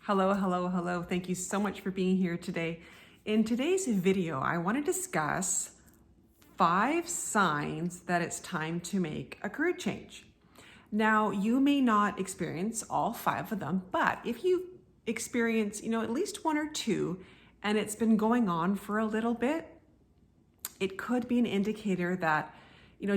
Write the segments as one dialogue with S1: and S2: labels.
S1: Hello, hello, hello. Thank you so much for being here today. In today's video, I want to discuss 5 signs that it's time to make a career change. Now, you may not experience all 5 of them, but if you experience, at least 1 or 2, and it's been going on for a little bit, it could be an indicator that,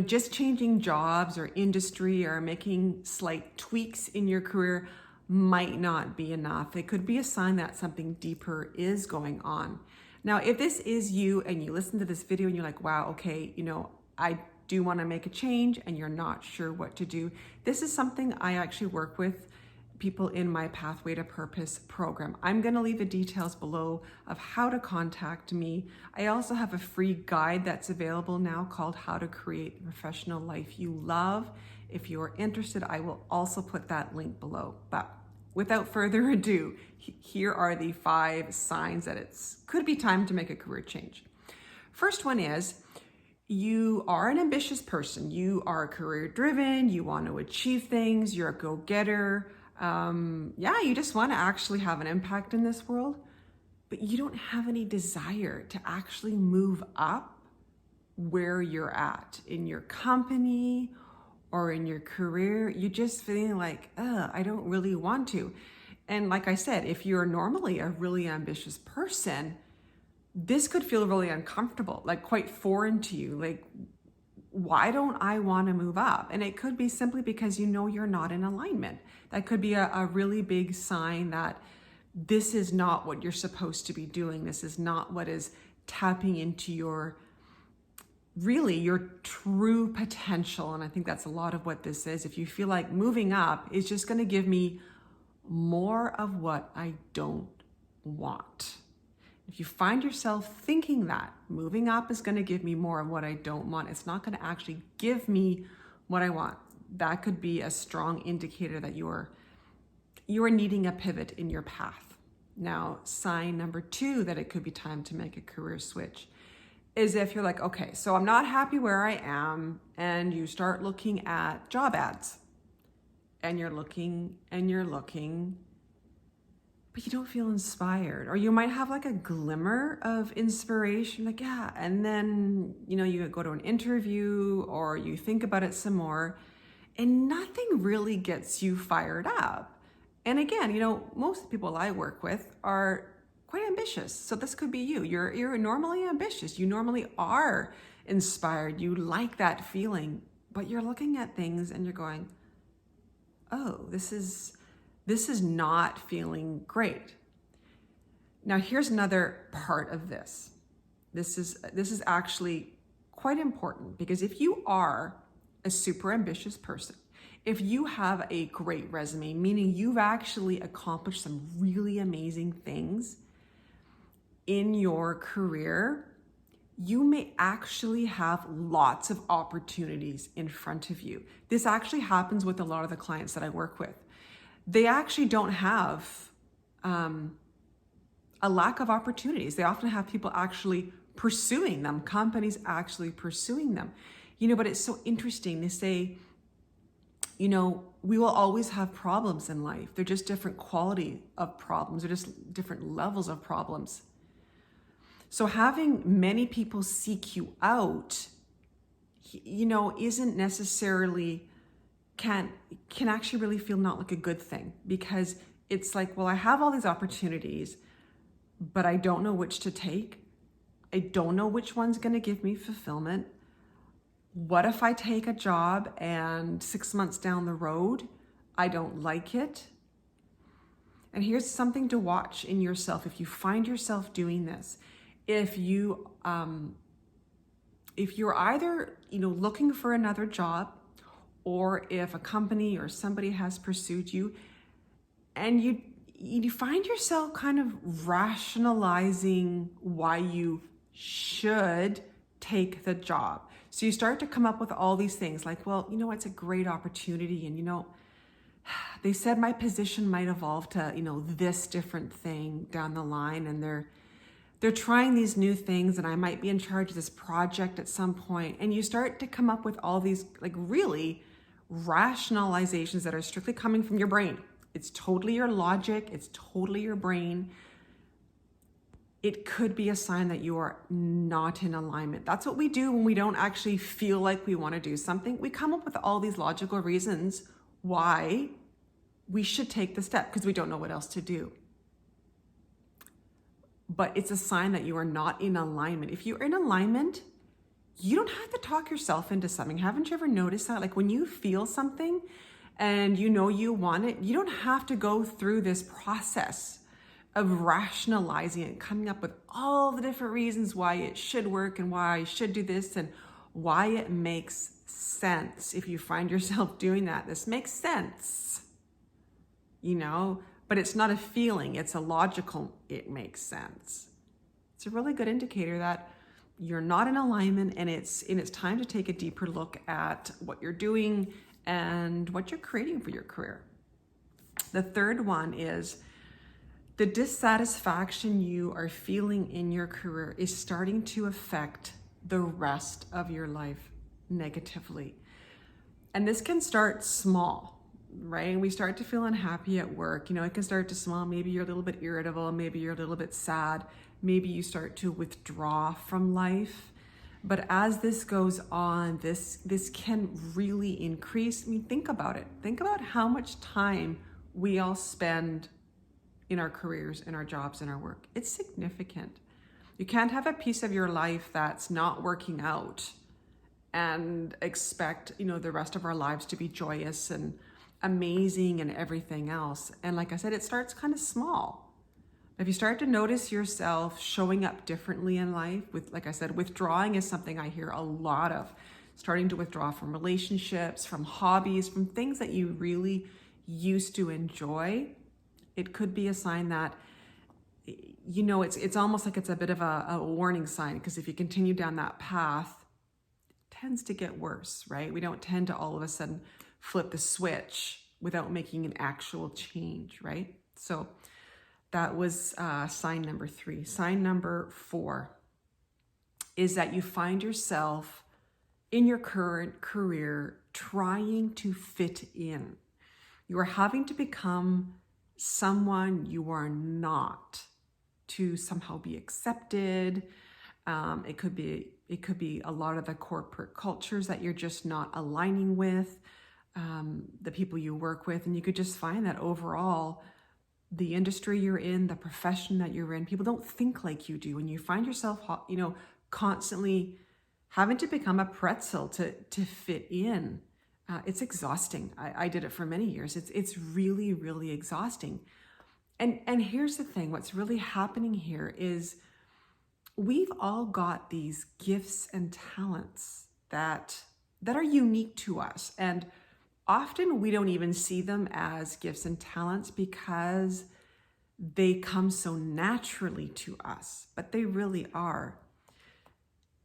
S1: just changing jobs or industry or making slight tweaks in your career might not be enough. It could be a sign that something deeper is going on. Now, if this is you and you listen to this video and you're like, wow, okay, I do want to make a change and you're not sure what to do, this is something I actually work with people in my Pathway to Purpose program. I'm going to leave the details below of how to contact me. I also have a free guide that's available now called How to Create the Professional Life You Love. If you're interested, I will also put that link below. But without further ado, here are the 5 signs that it could be time to make a career change. First one is, you are an ambitious person. You are career driven. You want to achieve things. You're a go-getter. You just want to actually have an impact in this world, but you don't have any desire to actually move up where you're at in your company or in your career. You're just feeling like, I don't really want to. And like I said, if you're normally a really ambitious person, this could feel really uncomfortable, like quite foreign to you. Like, why don't I want to move up? And it could be simply because you're not in alignment. That could be a really big sign that this is not what you're supposed to be doing. This is not what is tapping into your true potential. And I think that's a lot of what this is. If you feel like moving up is just going to give me more of what I don't want. If you find yourself thinking that moving up is going to give me more of what I don't want, it's not going to actually give me what I want. That could be a strong indicator that you are needing a pivot in your path. Now, sign number 2 that it could be time to make a career switch is if you're like, okay, so I'm not happy where I am, and you start looking at job ads, and you're looking, but you don't feel inspired. Or you might have like a glimmer of inspiration, like, yeah, and then, you go to an interview or you think about it some more, and nothing really gets you fired up. And again, most people I work with are quite ambitious. So this could be you. You're normally ambitious. You normally are inspired. You like that feeling, but you're looking at things and you're going, oh, this is not feeling great. Now, here's another part of this. This is actually quite important, because if you are a super ambitious person, if you have a great resume, meaning you've actually accomplished some really amazing things in your career, you may actually have lots of opportunities in front of you. This actually happens with a lot of the clients that I work with. They actually don't have a lack of opportunities. They often have people actually pursuing them, companies actually pursuing them. But it's so interesting. They say, we will always have problems in life. They're just different quality of problems. They're just different levels of problems. So having many people seek you out, isn't necessarily, can actually really feel not like a good thing, because it's like, well, I have all these opportunities, but I don't know which to take. I don't know which one's going to give me fulfillment. What if I take a job and 6 months down the road, I don't like it? And here's something to watch in yourself. If you find yourself doing this, if you're either, looking for another job, or if a company or somebody has pursued you, and you find yourself kind of rationalizing why you should take the job. So you start to come up with all these things like, well, it's a great opportunity, and they said my position might evolve to, this different thing down the line, and they're trying these new things, and I might be in charge of this project at some point. And you start to come up with all these like really rationalizations that are strictly coming from your brain. It's totally your logic. It's totally your brain. It could be a sign that you are not in alignment. That's what we do when we don't actually feel like we want to do something. We come up with all these logical reasons why we should take the step because we don't know what else to do. But it's a sign that you are not in alignment. If you're in alignment, you don't have to talk yourself into something. Haven't you ever noticed that? Like when you feel something and you know you want it, you don't have to go through this process of rationalizing it, coming up with all the different reasons why it should work and why I should do this and why it makes sense. If you find yourself doing that, this makes sense, but it's not a feeling, it's a logical, it makes sense. It's a really good indicator that you're not in alignment, and it's time to take a deeper look at what you're doing and what you're creating for your career. The third one is the dissatisfaction you are feeling in your career is starting to affect the rest of your life negatively. And this can start small, right? We start to feel unhappy at work. It can start to small. Maybe you're a little bit irritable. Maybe you're a little bit sad. Maybe you start to withdraw from life. But as this goes on, this can really increase. Think about it. Think about how much time we all spend in our careers, in our jobs, in our work. It's significant. You can't have a piece of your life that's not working out and expect, the rest of our lives to be joyous and amazing and everything else. And like I said, it starts kind of small. If you start to notice yourself showing up differently in life, like I said, withdrawing is something I hear a lot of. Starting to withdraw from relationships, from hobbies, from things that you really used to enjoy. It could be a sign that, it's almost like it's a bit of a warning sign, because if you continue down that path, it tends to get worse, right? We don't tend to all of a sudden flip the switch without making an actual change, right? So that was sign number 3. Sign number 4 is that you find yourself in your current career trying to fit in. You are having to become someone you are not to somehow be accepted. It could be a lot of the corporate cultures that you're just not aligning with, the people you work with, and you could just find that overall, the industry you're in, the profession that you're in, people don't think like you do, and you find yourself, constantly having to become a pretzel to fit in. It's exhausting. I did it for many years. It's really, really exhausting. And here's the thing, what's really happening here is we've all got these gifts and talents that are unique to us. And often we don't even see them as gifts and talents because they come so naturally to us, but they really are.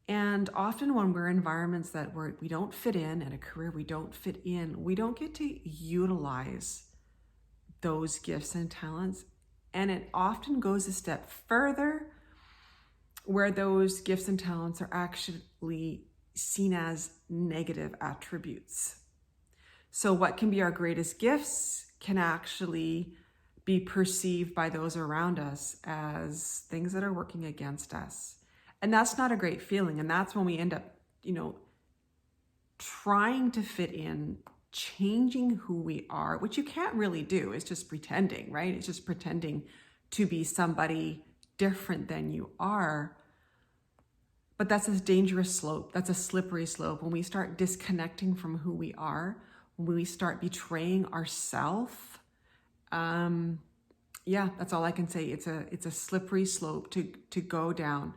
S1: And often when we're in environments that we don't fit in a career we don't fit in, we don't get to utilize those gifts and talents. And it often goes a step further where those gifts and talents are actually seen as negative attributes. So what can be our greatest gifts can actually be perceived by those around us as things that are working against us. And that's not a great feeling. And that's when we end up, trying to fit in, changing who we are, which you can't really do. It's just pretending, right? It's just pretending to be somebody different than you are. But that's a dangerous slope. That's a slippery slope. When we start disconnecting from who we are, when we start betraying ourselves, that's all I can say. It's a slippery slope to go down.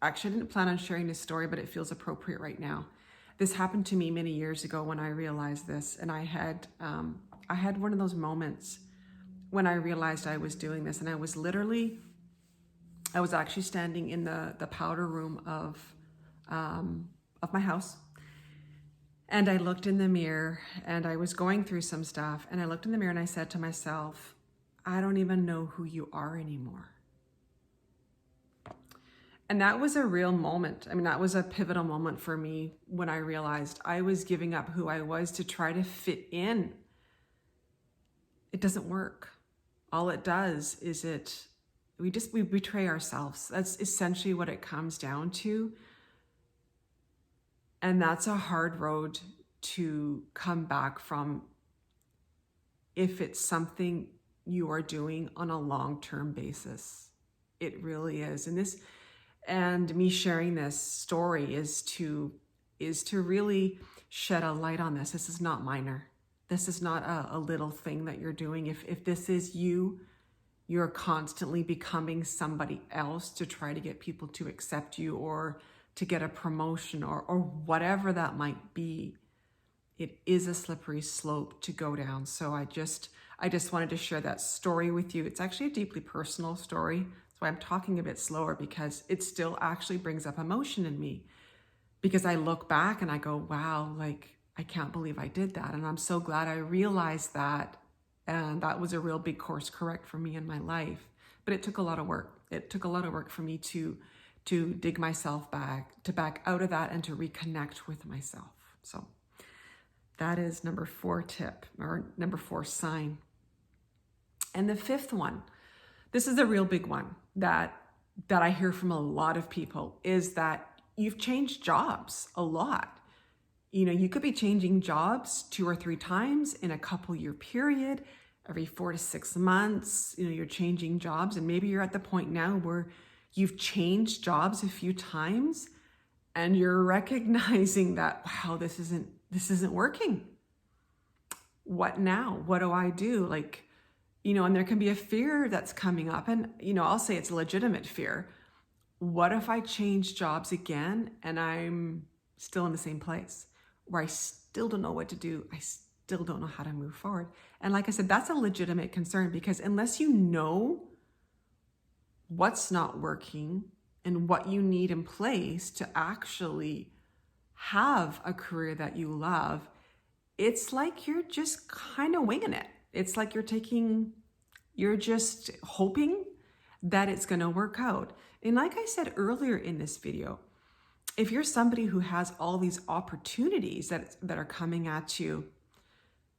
S1: Actually, I didn't plan on sharing this story, but it feels appropriate right now. This happened to me many years ago when I realized this, and I had one of those moments when I realized I was doing this, and I was actually standing in the powder room of my house. And I looked in the mirror, and I was going through some stuff, and I looked in the mirror and I said to myself, I don't even know who you are anymore. And that was a real moment. I mean, that was a pivotal moment for me when I realized I was giving up who I was to try to fit in. it doesn't work. All it does is we betray ourselves. That's essentially what it comes down to. And that's a hard road to come back from if it's something you are doing on a long-term basis. It really is. And me sharing this story is to really shed a light on this. This is not minor. This is not a little thing that you're doing. If this is you're constantly becoming somebody else to try to get people to accept you or to get a promotion or whatever that might be. It is a slippery slope to go down. So I just wanted to share that story with you. It's actually a deeply personal story. That's why I'm talking a bit slower, because it still actually brings up emotion in me. Because I look back and I go, wow, like, I can't believe I did that. And I'm so glad I realized that. And that was a real big course correct for me in my life. But it took a lot of work. It took a lot of work for me to dig myself back, to back out of that and to reconnect with myself. So that is number 4 tip, or number 4 sign. And the 5th one, this is a real big one that I hear from a lot of people, is that you've changed jobs a lot. You know, you could be changing jobs 2 or 3 times in a couple-year period, every 4 to 6 months. You know, you're changing jobs, and maybe you're at the point now where you've changed jobs a few times and you're recognizing that, wow, this isn't working. What now? What do I do? Like, you know, and there can be a fear that's coming up, and, you know, I'll say it's a legitimate fear. What if I change jobs again and I'm still in the same place where I still don't know what to do? I still don't know how to move forward. And like I said, that's a legitimate concern, because unless you know what's not working and what you need in place to actually have a career that you love, it's like you're just kind of winging it. It's like you're just hoping that it's going to work out. And like I said earlier in this video, if you're somebody who has all these opportunities that are coming at you,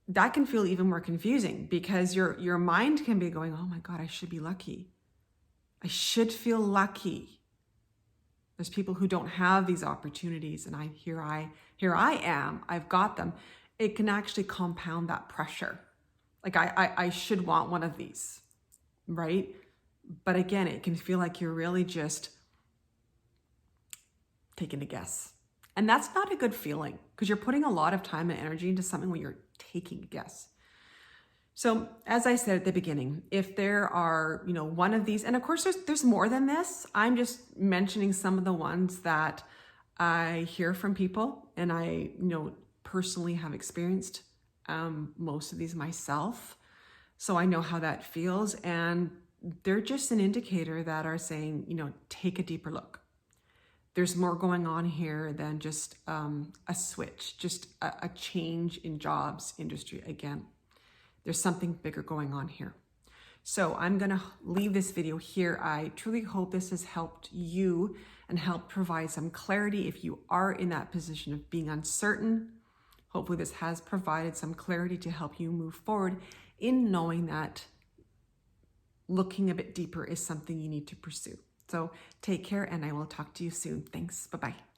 S1: that can feel even more confusing, because your mind can be going, oh my God, I should be lucky. I should feel lucky. There's people who don't have these opportunities, and here I am, I've got them. It can actually compound that pressure. Like I should want one of these, right? But again, it can feel like you're really just taking a guess. And that's not a good feeling, because you're putting a lot of time and energy into something when you're taking a guess. So as I said at the beginning, if there are, you know, one of these, and of course there's more than this, I'm just mentioning some of the ones that I hear from people, and I, you know, personally have experienced most of these myself. So I know how that feels, and they're just an indicator that are saying, you know, take a deeper look. There's more going on here than just a switch, just a change in jobs industry again. There's something bigger going on here. So I'm going to leave this video here. I truly hope this has helped you and helped provide some clarity if you are in that position of being uncertain. Hopefully this has provided some clarity to help you move forward in knowing that looking a bit deeper is something you need to pursue. So take care, and I will talk to you soon. Thanks. Bye-bye.